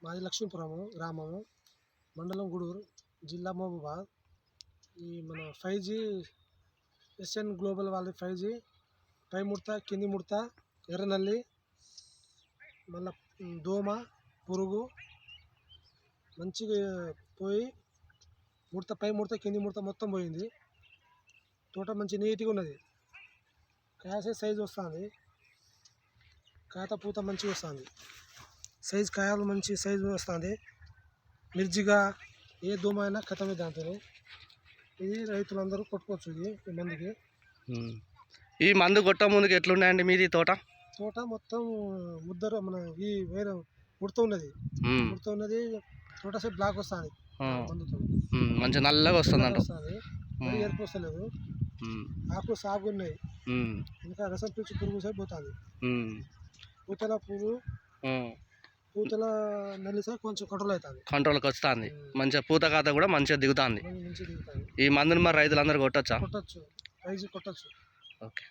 మాది లక్ష్మీపురము గ్రామము, మండలం గూడూరు, జిల్లా మహబూబాబాద్. ఈ మన 5G ఎస్ఎన్ గ్లోబల్ వాళ్ళది 5G పై ముడత, కింది ముడత, ఎర్రనల్లి, మళ్ళీ దోమ, పురుగు మంచిగా పోయి ముడత, పై ముడత, కింది ముడత మొత్తం పోయింది. తోట మంచి నీట్గా ఉన్నది. కాయ సైజు వస్తుంది, కాత పూత మంచిగా వస్తుంది. కాయలు మంచి సైజు వస్తుంది. మిర్చిగా ఏ దోమ అయినా కథమే దాంతో. ఇది రైతులందరూ కొట్టుకోవచ్చు. ఈ మందుకి ఈ మందు కొట్ట ముందుకు ఎట్లున్నాయండి మీది తోట? తోట మొత్తం ముద్దరు మన ఈ వేరే ముడత ఉన్నది. తోట సేపు బ్లాక్ వస్తుంది. మందుతో మంచి నల్లగా వస్తుంది అంట. మరి ఎరుపు వస్తలేదు. ఆకులు సాగు ఉన్నాయి. ఇంకా రసం పీల్చి పురుగు సేపు పోతుంది. పూతల పురుగు, పూతల నల్లి సేపు కొంచెం కంట్రోల్కి వస్తుంది. మంచిగా పూత కాత కూడా మంచిగా దిగుతుంది. మంచిగా దిగుతుంది. ఈ మందుని మరి రైతులందరూ కొట్టచ్చు. 5G కొట్టచ్చు. ఓకే.